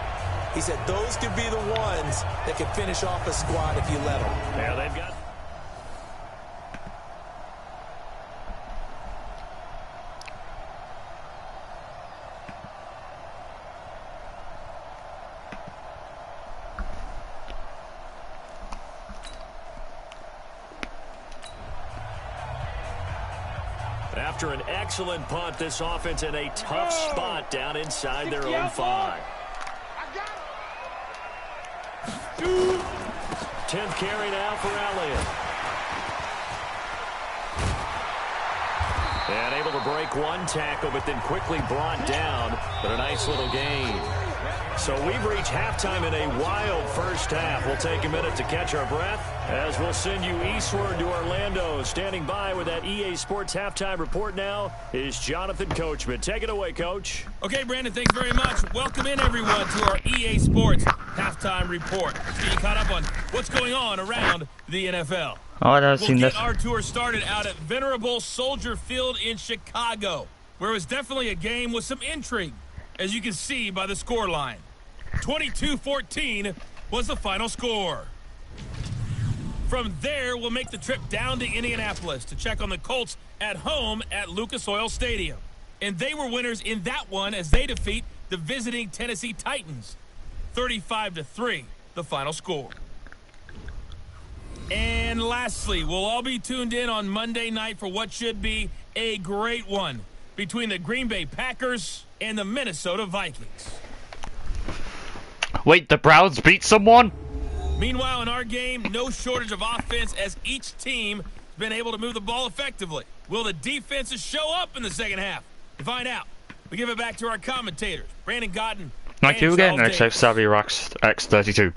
Speaker 6: He said those could be the ones that could finish off a squad if you let them.
Speaker 5: Yeah, they've got... After an excellent punt, this offense in a tough spot down inside their own 5. 10th carry now for Elliott. And able to break one tackle, but then quickly brought down. But a nice little gain. So we've reached halftime in a wild first half. We'll take a minute to catch our breath as we'll send you eastward to Orlando. Standing by with that EA Sports halftime report now is Jonathan Coachman. Take it away, Coach.
Speaker 3: Okay, Brandon, thanks very much. Welcome in, everyone, to our EA Sports halftime report. Let's get you caught up on what's going on around the NFL.
Speaker 4: Oh, I've seen
Speaker 3: We'll
Speaker 4: this.
Speaker 3: get our tour started out at Venerable Soldier Field in Chicago, where it was definitely a game with some intrigue, as you can see by the score line. 22-14 was the final score. From there, we'll make the trip down to Indianapolis to check on the Colts at home at Lucas Oil Stadium. And they were winners in that one as they defeat the visiting Tennessee Titans. 35-3, the final score. And lastly, we'll all be tuned in on Monday night for what should be a great one between the Green Bay Packers and the Minnesota Vikings.
Speaker 4: Wait, the Browns beat someone?
Speaker 3: Meanwhile, in our game, no shortage of offense as each team has been able to move the ball effectively. Will the defenses show up in the second half? To find out, we give it back to our commentators, Brandon Gotten.
Speaker 4: Thank you again, XX Savvy Rax X32.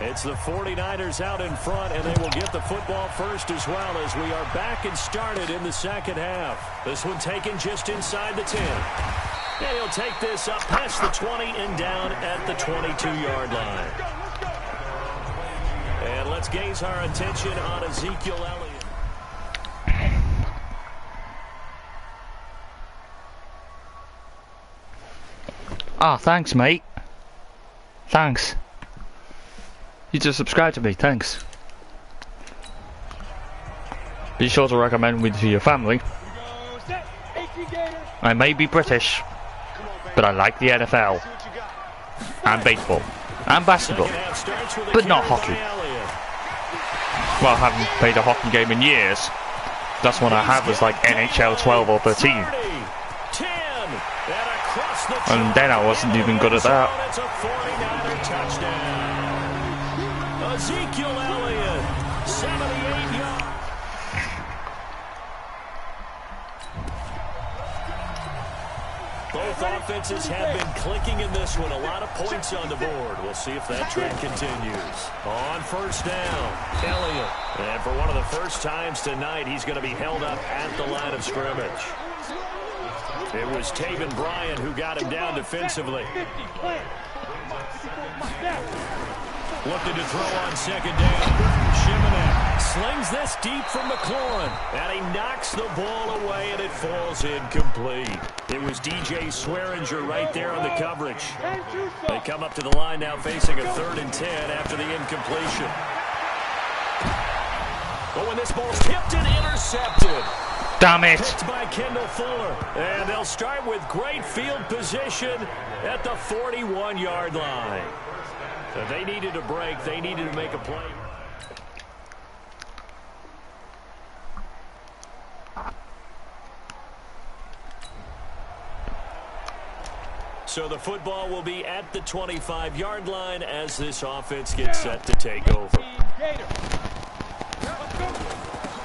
Speaker 5: It's the 49ers out in front, and they will get the football first as well as we are back and started in the second half. This one taken just inside the 10. And he'll take this up past the 20 and down at the 22-yard line. And let's gaze our attention on Ezekiel Elliott.
Speaker 4: Ah, thanks, mate. Thanks. You just subscribed to me, thanks. Be sure to recommend me to your family. I may be British, but I like the NFL and baseball. and basketball, but not hockey. Well, I haven't played a hockey game in years. That's one I have was like NHL 12 or 13. And then I wasn't even good at that.
Speaker 5: It's a 49er touchdown. Ezekiel Elliott, 78 yards. Both offenses have been clicking in this one. A lot of points on the board. We'll see if that trend continues. On first down, Elliott. And for one of the first times tonight, he's going to be held up at the line of scrimmage. It was Taven Bryan who got him down defensively. Looking to throw on second down. Shimonette slings this deep from McLaurin. And he knocks the ball away, and it falls incomplete. It was DJ Swearinger right there on the coverage. They come up to the line now facing a 3rd and 10 after the incompletion. Oh, and this ball's tipped and intercepted.
Speaker 4: Damn it.
Speaker 5: Picked by Kendall Fuller. And they'll start with great field position at the 41-yard line. So they needed a break. They needed to make a play. So the football will be at the 25-yard line as this offense gets set to take over.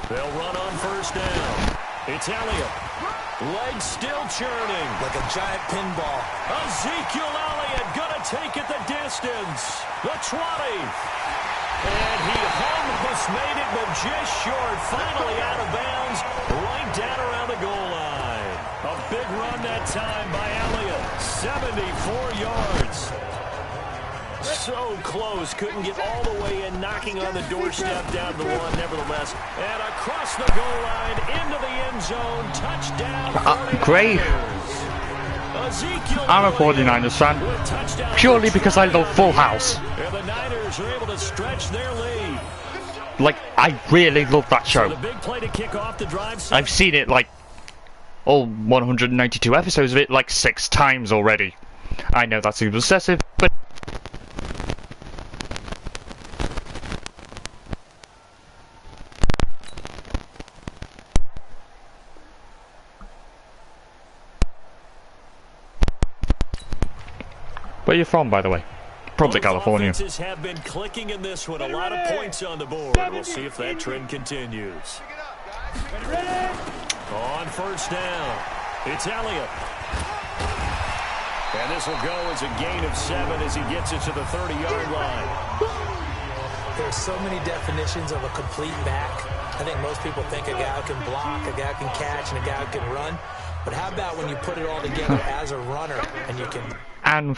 Speaker 5: They'll run on first down. It's Elliott. Legs still churning.
Speaker 6: Like a giant pinball.
Speaker 5: Ezekiel Elliott gonna take it the distance. The 20. And he almost made it, but just short. Finally out of bounds. Right down around the goal line. A big run that time by Elliott. 74 yards. So close. Couldn't get all the way in. Knocking on the doorstep down the one, nevertheless. And across the goal line, into the end zone. Touchdown.
Speaker 4: Great. I'm a 49ers fan. Purely because I love Full House.
Speaker 5: And the Niners are able to stretch their lead.
Speaker 4: Like, I really love that show.
Speaker 5: The big play to kick off the drive.
Speaker 4: I've seen it like all 192 episodes of it like 6 times already. I know that seems excessive, but where are you from, by the way? Probably California.
Speaker 5: Offenses have been clicking in this one. A lot of points on the board. We'll see if that trend continues. On first down, it's Elliott. And this will go as a gain of 7 as he gets it to the 30-yard line.
Speaker 6: There's so many definitions of a complete back. I think most people think a guy who can block, a guy who can catch, and a guy who can run. But how about when you put it all together as a runner and you can...
Speaker 4: And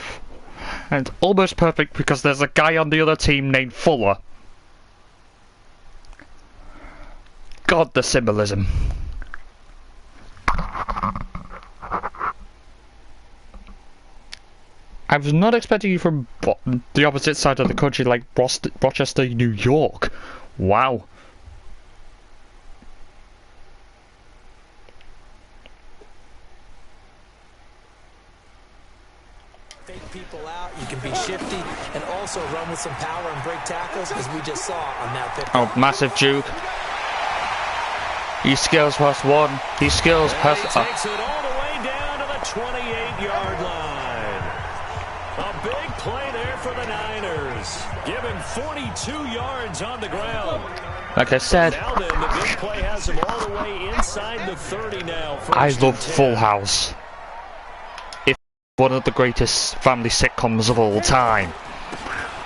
Speaker 4: it's almost perfect because there's a guy on the other team named Fuller. God, the symbolism. I was not expecting you from the opposite side of the country, like Rochester, New York. Wow.
Speaker 6: Fake people out, you can be shifty, and also run with some power and break tackles, as we just saw on that pick.
Speaker 4: Oh, massive juke. He skills past 1. He skills past...
Speaker 5: He takes it all the way down to the 28-yard line. A big play there for the Niners. Give him 42 yards on the ground.
Speaker 4: Like I said,
Speaker 5: Now then, the big play has him all the way inside the 30 now.
Speaker 4: I love Full House. It's one of the greatest family sitcoms of all time.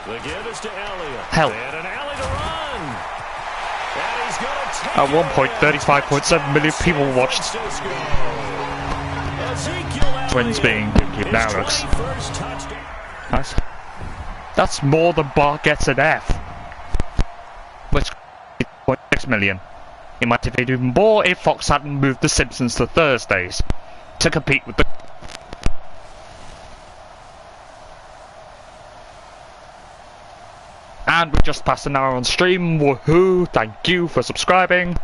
Speaker 5: The give is to Elliott.
Speaker 4: Hell.
Speaker 5: And an alley to run. And he's going to take
Speaker 4: At one point, 35.7 million people watched Twins being now. That's more than Bart gets an F. Which is 0.6 million. It might have been even more if Fox hadn't moved The Simpsons to Thursdays to compete with the... And we just passed an hour on stream. Woohoo! Thank you for subscribing.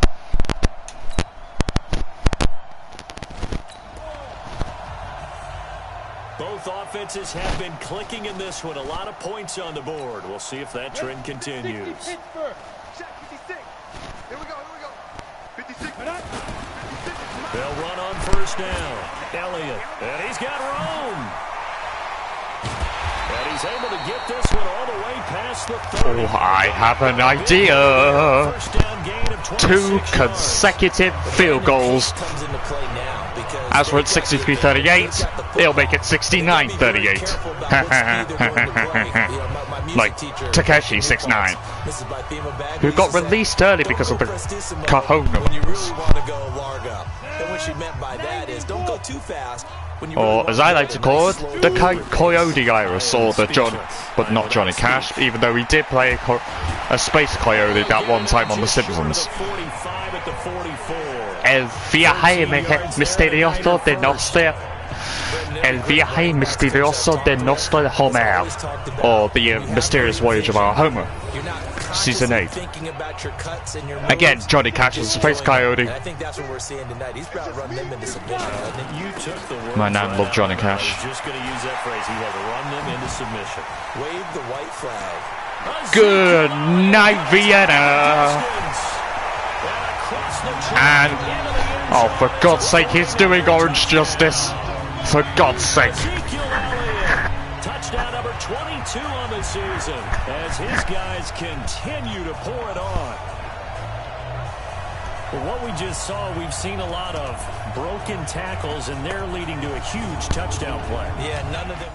Speaker 5: Both offenses have been clicking in this one. A lot of points on the board. We'll see if that trend continues.
Speaker 2: 56. Here we go. 56.
Speaker 5: They'll run on first down. Elliott, and he's got room. And he's able to get this one all the way past the 30.
Speaker 4: Oh, I have an idea.
Speaker 5: First down gain of 26
Speaker 4: 2
Speaker 5: yards.
Speaker 4: consecutive field goals. As we're at 63-38, it'll make it 69-38. Like Takeshi 6'9", who got released early because of the Kahona. Or, as I like to call it, the Coyote virus, or the but not Johnny Cash, even though he did play a space coyote that one time on The Simpsons. El viaje misterioso de nuestro... El viaje misterioso de nuestro Homer, or the mysterious voyage of our Homer. Season 8. Again, Johnny Cash is a space coyote. My nan loved Johnny Cash.
Speaker 5: Just going to use that phrase. He has run them into submission.
Speaker 6: Wave the white flag.
Speaker 4: Good night, Vienna. And, oh, for God's sake, he's doing Orange justice. For God's sake.
Speaker 5: Touchdown number 22 on the season as his guys continue to pour it on. Well, what we just saw, we've seen a lot of broken tackles, and they're leading to a huge touchdown play.
Speaker 6: Yeah, none of them.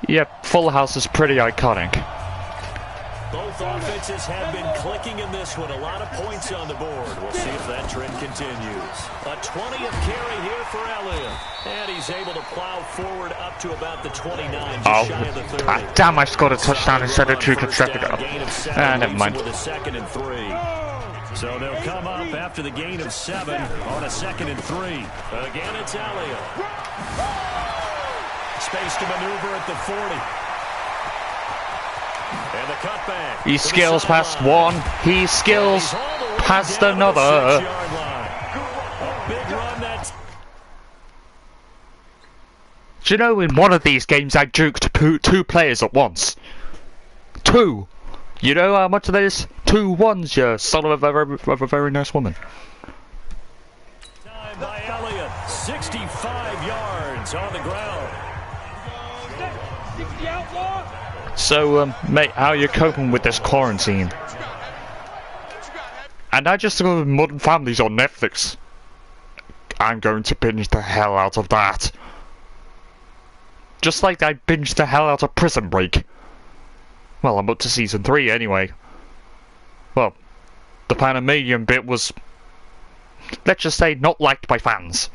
Speaker 4: Yep, Full House is pretty iconic.
Speaker 5: Both offenses have been clicking in this one. A lot of points on the board. We'll see if that trend continues. A 20th carry here for Elliott. And he's able to plow forward up to about the 29, just shy of the 30.
Speaker 4: Damn, I scored a touchdown instead of 2 consecutive. Never mind.
Speaker 5: With a 2nd and 3. So they'll come up after the gain of 7 on a 2nd and 3. Again, it's Elliott. Space to maneuver at the 40. And the cutback.
Speaker 4: He skills past one. He skills past another. Do you know, in one of these games I juked 2 players at once? 2. You know how much that is? 2 ones, you son of a very nice woman.
Speaker 5: Time by Elliott. 65 yards on the ground.
Speaker 2: 60 outlaw.
Speaker 4: So, mate, how are you coping with this quarantine? And I just discovered Modern Family's on Netflix. I'm going to binge the hell out of that. Just like I binged the hell out of Prison Break. Well, I'm up to season 3 anyway. Well, the Panamanian bit was, let's just say, not liked by fans.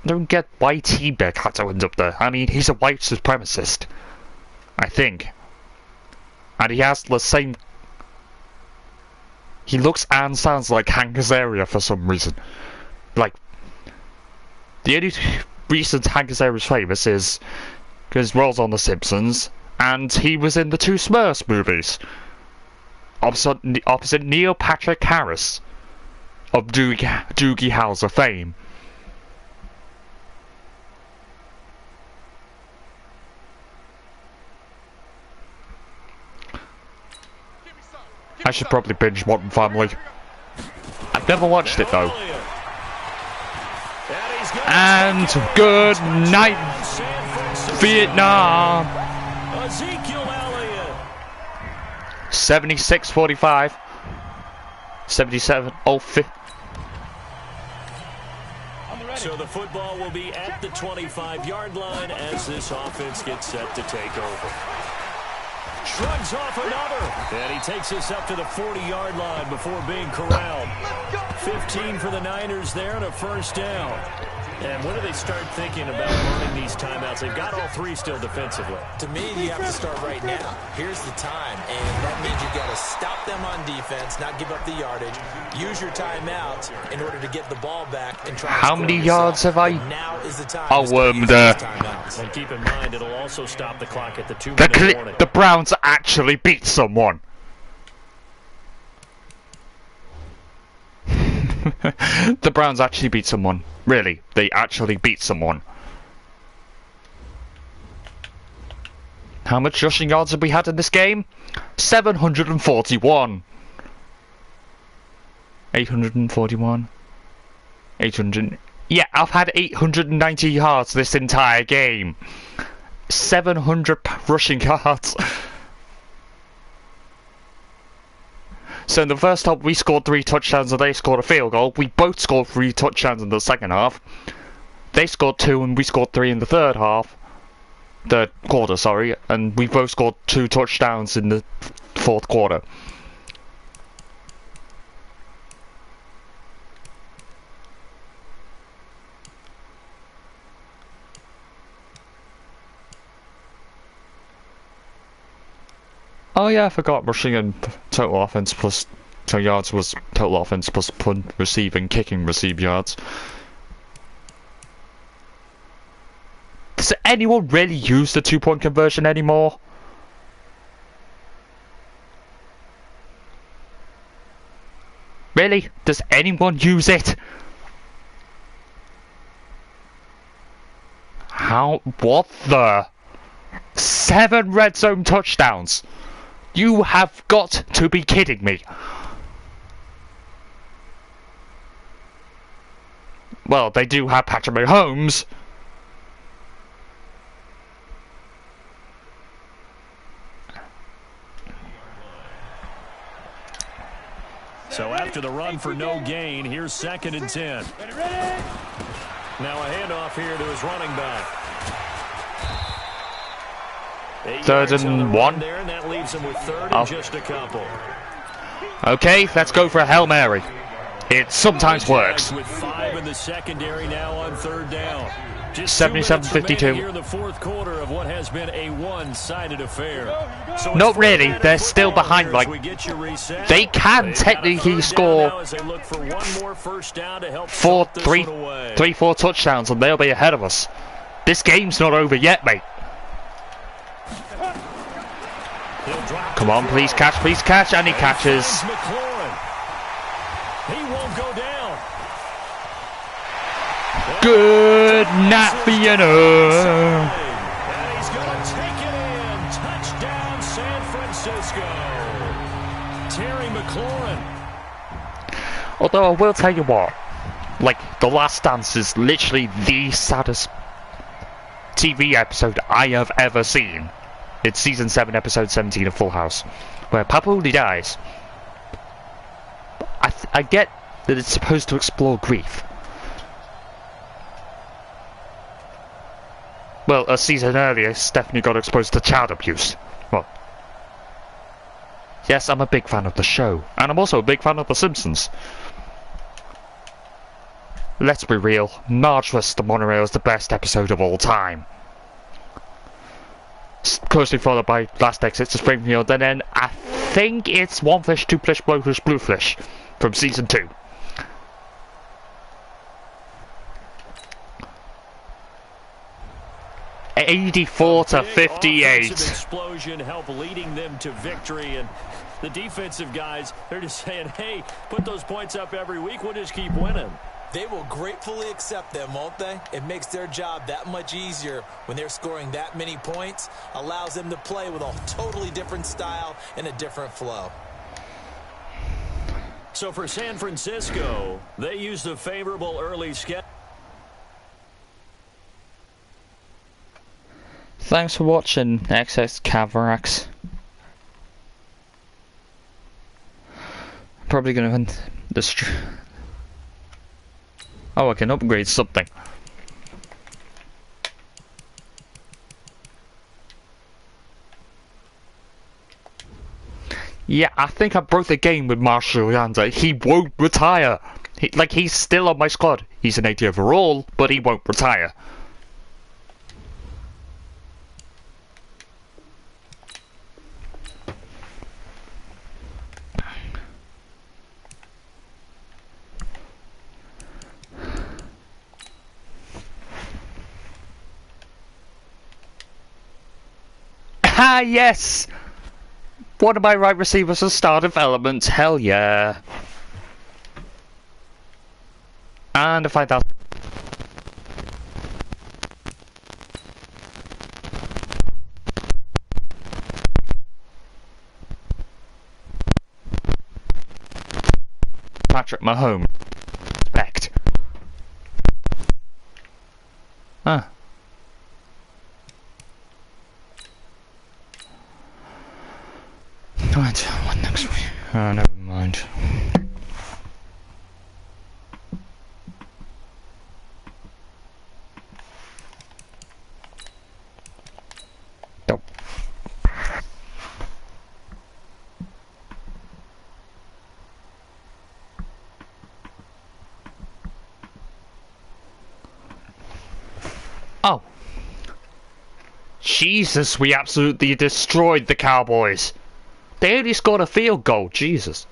Speaker 4: I don't get why T-Beck had to end up there. I mean, he's a white supremacist, I think. And he has the same... He looks and sounds like Hank Azaria for some reason. Like, the only reason Hank Azaria is famous is because his roles on The Simpsons, and he was in the 2 Smurfs movies. Opposite Neil Patrick Harris of Doogie Howser fame. I should probably binge Modern Family. I've never watched it though. And good night, Vietnam. 76-45. 77. Oh, 50.
Speaker 5: So the football will be at the 25-yard line as this offense gets set to take over. Shrugs off another. And he takes us up to the 40-yard line before being corralled. 15 for the Niners there and a first down. And when do they start thinking about running these timeouts? They've got all 3 still defensively.
Speaker 6: To me, you have to start right now. Here's the time, and that means you've got to stop them on defense, not give up the yardage. Use your timeouts in order to get the ball back and try.
Speaker 4: How many yards have I?
Speaker 6: Now is the time.
Speaker 5: And keep in mind, it'll also stop the clock at the 2-minute warning.
Speaker 4: The Browns actually beat someone. The Browns actually beat someone. Really, they actually beat someone. How much rushing yards have we had in this game? 741. 841. 800. Yeah, I've had 890 yards this entire game. 700 rushing yards. So in the first half we scored 3 touchdowns and they scored a field goal. We both scored 3 touchdowns in the second half. They scored 2 and we scored 3 in the third quarter, sorry, and we both scored 2 touchdowns in the fourth quarter. Oh yeah, I forgot rushing and total offense plus yards was total offense plus punt, receiving, kicking, receive yards. Does anyone really use the 2-point conversion anymore? Really? Does anyone use it? How? What the? 7 red zone touchdowns! You have got to be kidding me. Well, they do have Patrick Mahomes.
Speaker 5: So after the run for no gain, here's 2nd and 10. Now a handoff here to his running back.
Speaker 4: 3rd and 1.
Speaker 5: There, and that leaves him with 3rd and just a couple.
Speaker 4: Okay, let's go for a Hail Mary. It sometimes works.
Speaker 5: With 5 in the secondary now on 3rd down. Just
Speaker 4: 77-52.
Speaker 5: Here in the fourth quarter of what has been a one-sided affair. So
Speaker 4: not really. They're still behind. Like they can technically score 4 touchdowns, and they'll be ahead of us. This game's not over yet, mate. Come on, please catch, and he catches.
Speaker 5: He won't go down.
Speaker 4: Good night for you.
Speaker 5: And he's going to take it in. Touchdown, San Francisco. Terry McLaurin.
Speaker 4: Although I will tell you what, like, The Last Dance is literally the saddest TV episode I have ever seen. It's season 7, episode 17 of Full House, where Papuli dies. I get that it's supposed to explore grief. Well, a season earlier, Stephanie got exposed to child abuse. Well, yes, I'm a big fan of the show, and I'm also a big fan of The Simpsons. Let's be real, Marge vs. the Monorail is the best episode of all time. Closely followed by Last Exit to Springfield, and then I think it's One Fish, Two Fish, Blowfish, Bluefish from season 2. $84-58.
Speaker 5: Explosion help leading them to victory, and the defensive guys, they're just saying, hey, put those points up every week, we'll just keep winning.
Speaker 6: They will gratefully accept them, won't they? It makes their job that much easier when they're scoring that many points. Allows them to play with a totally different style and a different flow.
Speaker 5: So for San Francisco, they used a favorable early schedule.
Speaker 4: Thanks for watching, XX Cavarax. Probably gonna destroy. Oh, I can upgrade something. Yeah, I think I broke the game with Marshall Yanda. He won't retire. He's still on my squad. He's an 80 overall, but he won't retire. Ah, yes! One of my right receivers has started development. Hell yeah. And a 5,000. Patrick Mahomes. Respect. Ah. Right, what next week? Oh, never mind. Nope. Oh. Jesus, we absolutely destroyed the Cowboys. They only scored a field goal, Jesus.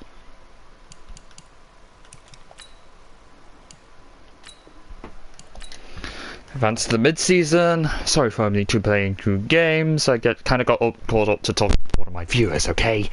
Speaker 4: Advance to the mid-season. Sorry for only playing 2 games. I kind of got caught up to talk to one of my viewers, okay?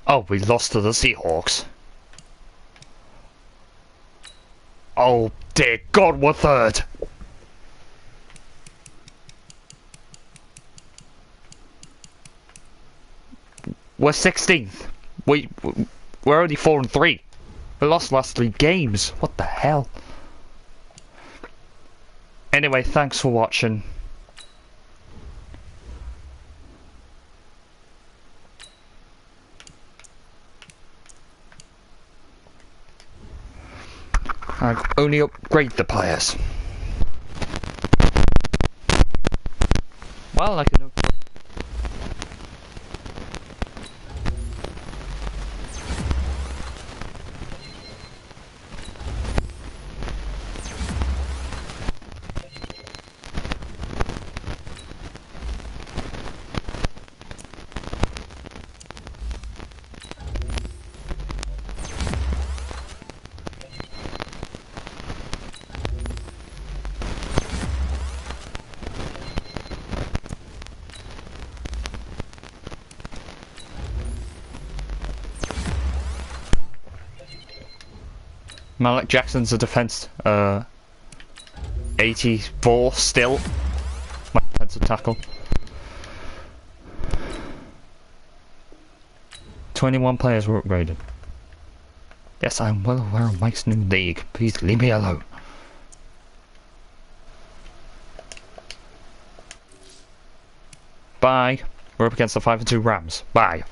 Speaker 4: Oh, we lost to the Seahawks. Oh, dear God, we're 3rd. We're 16th. We're only 4-3. We lost the last 3 games. What the hell? Anyway, thanks for watching. I only upgrade the players. Well, I can. Malik Jackson's a defense 84 still. My defensive tackle. 21 players were upgraded. Yes, I'm well aware of Mike's new league. Please leave me alone. Bye. We're up against the 5-2 Rams. Bye.